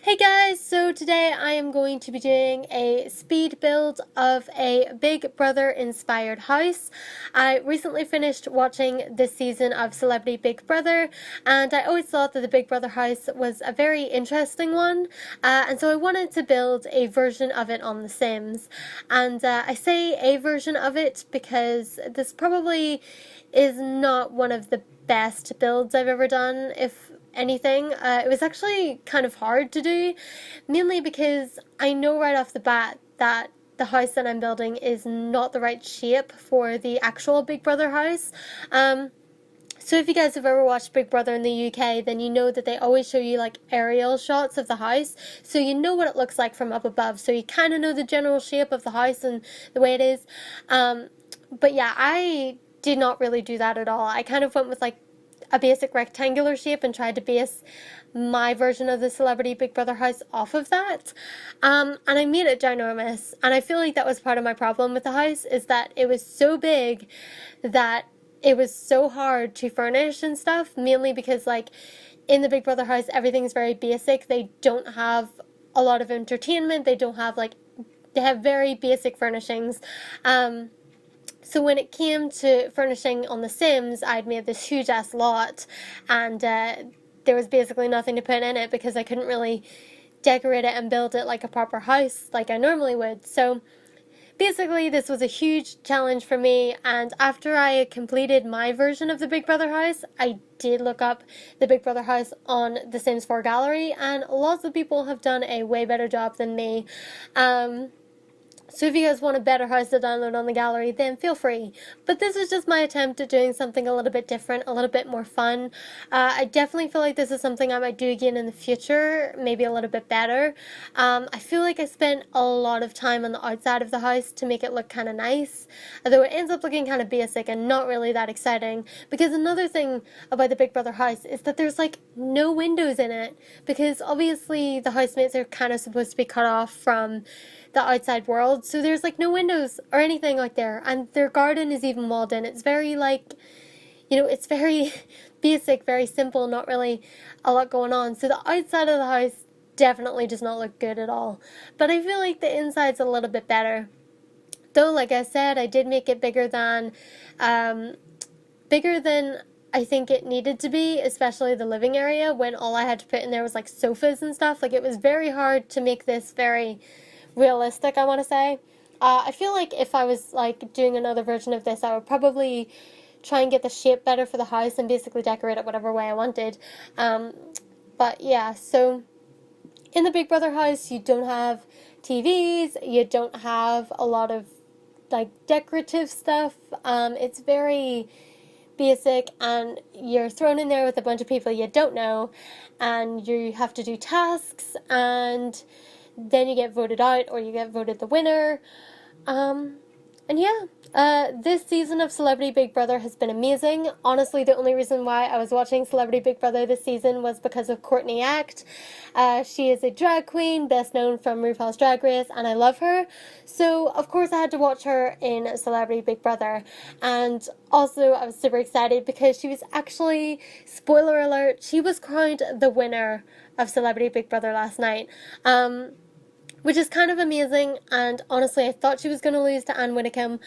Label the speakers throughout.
Speaker 1: Hey guys, so today I am going to be doing a speed build of a Big Brother inspired house. I recently finished watching this season of Celebrity Big Brother, and I always thought that the Big Brother house was a very interesting one, and so I wanted to build a version of it on The Sims. And I say a version of it because this probably is not one of the best builds I've ever done, if anything. It was actually kind of hard to do, mainly because I know right off the bat that the house that I'm building is not the right shape for the actual Big Brother house. So if you guys have ever watched Big Brother in the UK, then you know that they always show you like aerial shots of the house, so you know what it looks like from up above, so you kind of know the general shape of the house and the way it is. But yeah, I did not really do that at all. I kind of went with like a basic rectangular shape and tried to base my version of the Celebrity Big Brother house off of that. And I made it ginormous, and I feel like that was part of my problem with the house, is that it was so big that it was so hard to furnish and stuff, mainly because like in the Big Brother house everything's very basic. They don't have a lot of entertainment, they have very basic furnishings. So when it came to furnishing on The Sims, I'd made this huge ass lot, and there was basically nothing to put in it because I couldn't really decorate it and build it like a proper house like I normally would. So basically this was a huge challenge for me, and after I had completed my version of the Big Brother house, I did look up the Big Brother house on the Sims 4 gallery, and lots of people have done a way better job than me. So if you guys want a better house to download on the gallery, then feel free. But this is just my attempt at doing something a little bit different, a little bit more fun. I definitely feel like this is something I might do again in the future, maybe a little bit better. I feel like I spent a lot of time on the outside of the house to make it look kind of nice, although it ends up looking kind of basic and not really that exciting. Because another thing about the Big Brother house is that there's like no windows in it, because obviously the housemates are kind of supposed to be cut off from the outside world, so there's like no windows or anything like there, and their garden is even walled in. It's very like, it's very basic, very simple, not really a lot going on. So the outside of the house definitely does not look good at all, but I feel like the inside's a little bit better. Though, like I said, I did make it bigger than I think it needed to be, especially the living area, when all I had to put in there was like sofas and stuff. Like, it was very hard to make this very realistic, I want to say. I feel like if I was like doing another version of this, I would probably try and get the shape better for the house and basically decorate it whatever way I wanted. But yeah, so in the Big Brother house, you don't have TVs, you don't have a lot of like decorative stuff. It's very basic, and you're thrown in there with a bunch of people you don't know, and you have to do tasks, and then you get voted out or you get voted the winner. And yeah, this season of Celebrity Big Brother has been amazing. Honestly, the only reason why I was watching Celebrity Big Brother this season was because of Courtney Act. She is a drag queen, best known from RuPaul's Drag Race, and I love her. So, of course, I had to watch her in Celebrity Big Brother. And also, I was super excited because she was actually, spoiler alert, she was crowned the winner of Celebrity Big Brother last night. Which is kind of amazing, and honestly I thought she was going to lose to Anne Widdecombe,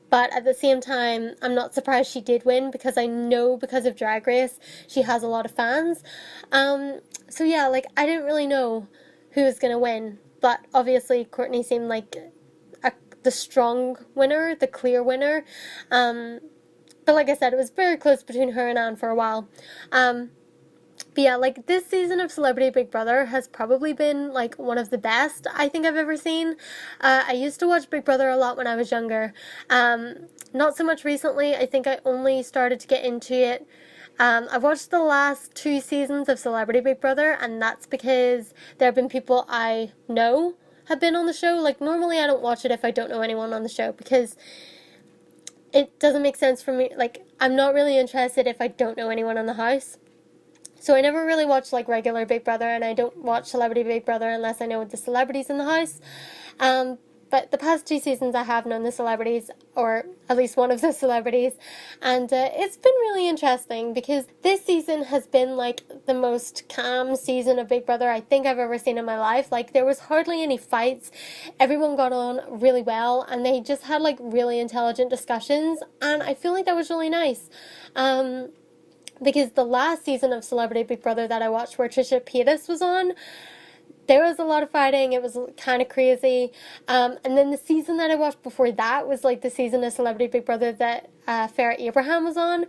Speaker 1: but at the same time I'm not surprised she did win, because I know because of Drag Race she has a lot of fans. So yeah, like, I didn't really know who was going to win, but obviously Courtney seemed like the strong winner, the clear winner. But like I said, it was very close between her and Anne for a while. But yeah, like, this season of Celebrity Big Brother has probably been like one of the best I think I've ever seen. I used to watch Big Brother a lot when I was younger. Not so much recently. I think I only started to get into it. I've watched the last 2 seasons of Celebrity Big Brother, and that's because there have been people I know have been on the show. Like, normally I don't watch it if I don't know anyone on the show, because it doesn't make sense for me. Like, I'm not really interested if I don't know anyone on the house. So I never really watch like regular Big Brother, and I don't watch Celebrity Big Brother unless I know the celebrities in the house. But but the past 2 seasons I have known the celebrities, or at least one of the celebrities, and it's been really interesting because this season has been like the most calm season of Big Brother I think I've ever seen in my life. Like, there was hardly any fights, everyone got on really well, and they just had like really intelligent discussions, and I feel like that was really nice. Because the last season of Celebrity Big Brother that I watched, where Trisha Paytas was on, there was a lot of fighting. It was kind of crazy. And then the season that I watched before that was like the season of Celebrity Big Brother that Farrah Abraham was on.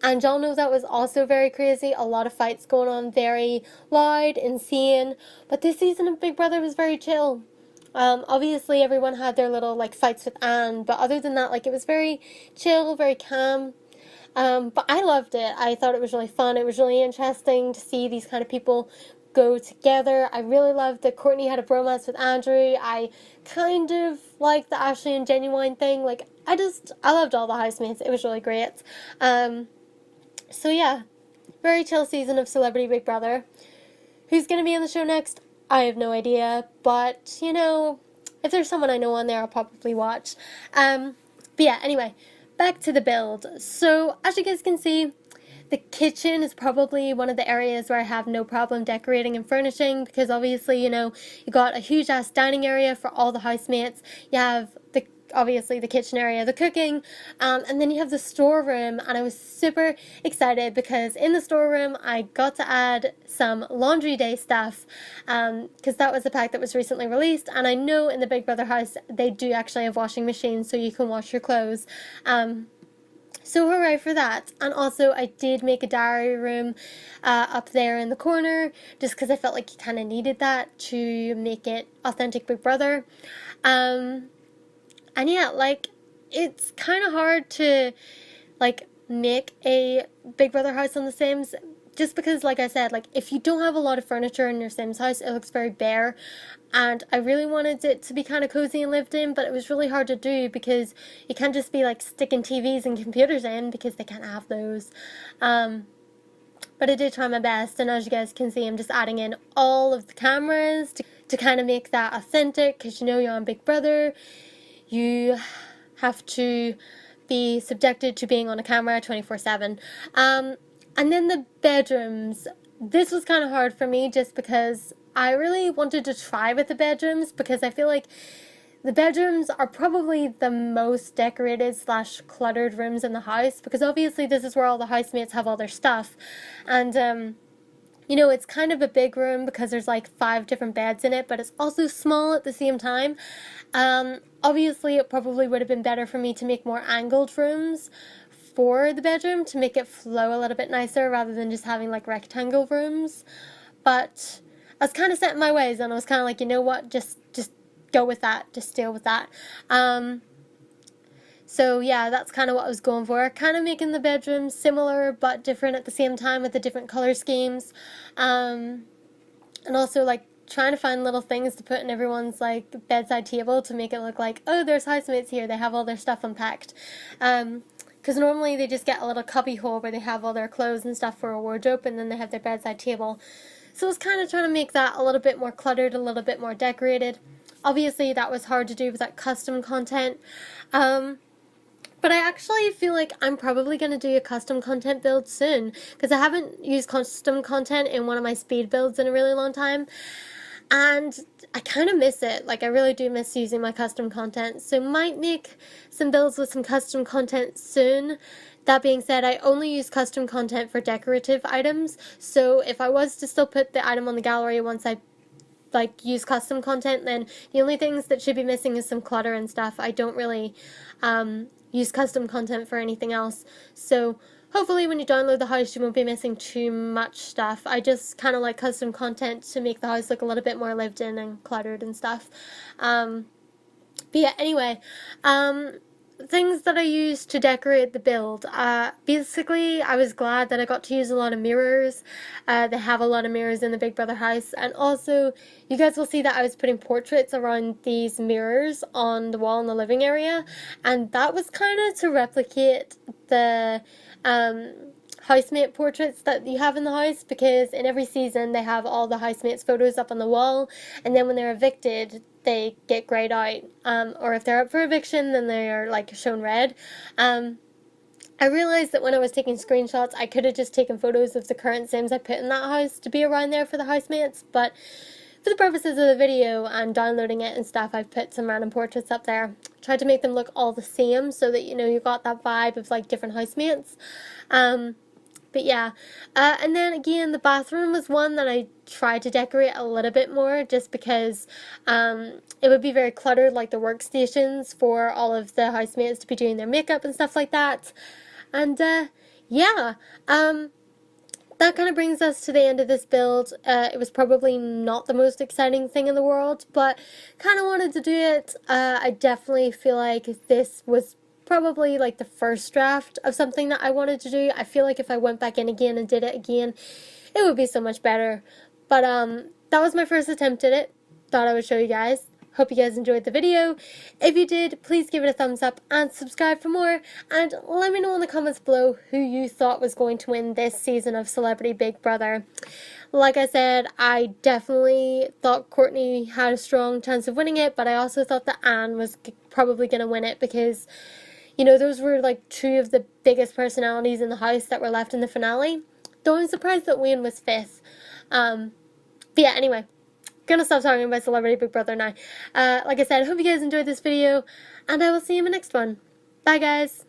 Speaker 1: And y'all know that was also very crazy. A lot of fights going on, very loud, insane. But this season of Big Brother was very chill. Obviously everyone had their little like fights with Anne, but other than that, like, it was very chill, very calm. But I loved it. I thought it was really fun. It was really interesting to see these kind of people go together. I really loved that Courtney had a bromance with Andrew. I kind of liked the Ashley and Genuine thing. Like, I loved all the housemates. It was really great. So yeah, very chill season of Celebrity Big Brother. Who's going to be on the show next? I have no idea, but, you know, if there's someone I know on there, I'll probably watch. But yeah, anyway, back to the build. So, as you guys can see, the kitchen is probably one of the areas where I have no problem decorating and furnishing, because obviously, you know, you got a huge ass dining area for all the housemates. You have obviously the kitchen area, the cooking, and then you have the storeroom, and I was super excited because in the storeroom I got to add some laundry day stuff, because that was a pack that was recently released, and I know in the Big Brother house they do actually have washing machines so you can wash your clothes. So hooray for that. And also I did make a diary room up there in the corner, just because I felt like you kind of needed that to make it authentic Big Brother. And yeah, like, it's kind of hard to, like, make a Big Brother house on The Sims, just because, like I said, like, if you don't have a lot of furniture in your Sims house, it looks very bare, and I really wanted it to be kind of cozy and lived in, but it was really hard to do because you can't just be, like, sticking TVs and computers in, because they can't have those. But I did try my best, and as you guys can see, I'm just adding in all of the cameras to kind of make that authentic, because, you know, you're on Big Brother. You have to be subjected to being on a camera 24/7. And then the bedrooms. This was kind of hard for me just because I really wanted to try with the bedrooms, because I feel like the bedrooms are probably the most decorated / cluttered rooms in the house, because obviously this is where all the housemates have all their stuff. And you know, it's kind of a big room because there's like 5 different beds in it, but it's also small at the same time. Obviously, it probably would have been better for me to make more angled rooms for the bedroom to make it flow a little bit nicer rather than just having like rectangle rooms. But I was kind of set in my ways, and I was kind of like, you know what, just go with that, just deal with that. So yeah, that's kind of what I was going for. Kind of making the bedrooms similar but different at the same time with the different color schemes. And also like trying to find little things to put in everyone's like bedside table to make it look like, oh, there's housemates here, they have all their stuff unpacked. Because normally they just get a little cubby hole where they have all their clothes and stuff for a wardrobe, and then they have their bedside table. So I was kind of trying to make that a little bit more cluttered, a little bit more decorated. Obviously that was hard to do with that custom content. But I actually feel like I'm probably going to do a custom content build soon, because I haven't used custom content in one of my speed builds in a really long time, and I kind of miss it. Like, I really do miss using my custom content, so might make some builds with some custom content soon. That being said, I only use custom content for decorative items, so if I was to still put the item on the gallery once I like use custom content, then the only things that should be missing is some clutter and stuff. I don't really use custom content for anything else, so hopefully when you download the house you won't be missing too much stuff. I just kind of like custom content to make the house look a little bit more lived in and cluttered and stuff. But yeah, anyway, things that I used to decorate the build. Basically, I was glad that I got to use a lot of mirrors. They have a lot of mirrors in the Big Brother house, and also you guys will see that I was putting portraits around these mirrors on the wall in the living area, and that was kind of to replicate the housemate portraits that you have in the house, because in every season they have all the housemates' photos up on the wall, and then when they're evicted, they get grayed out, or if they're up for eviction, then they are like shown red. I realized that when I was taking screenshots, I could have just taken photos of the current Sims I put in that house to be around there for the housemates, but for the purposes of the video and downloading it and stuff, I've put some random portraits up there. Tried to make them look all the same so that, you know, you got that vibe of like different housemates. But yeah, and then again, the bathroom was one that I tried to decorate a little bit more, just because it would be very cluttered, like the workstations for all of the housemates to be doing their makeup and stuff like that. And yeah, that kind of brings us to the end of this build. It was probably not the most exciting thing in the world, but kind of wanted to do it. I definitely feel like this was probably like the first draft of something that I wanted to do. I feel like if I went back in again and did it again, it would be so much better. But that was my first attempt at it. Thought I would show you guys. Hope you guys enjoyed the video. If you did, please give it a thumbs up and subscribe for more. And let me know in the comments below who you thought was going to win this season of Celebrity Big Brother. Like I said, I definitely thought Courtney had a strong chance of winning it, but I also thought that Anne was probably going to win it because, you know, those were like two of the biggest personalities in the house that were left in the finale. Though I'm surprised that Wayne was 5th. But yeah, anyway. Gonna stop talking about Celebrity Big Brother now. Like I said, I hope you guys enjoyed this video, and I will see you in the next one. Bye, guys.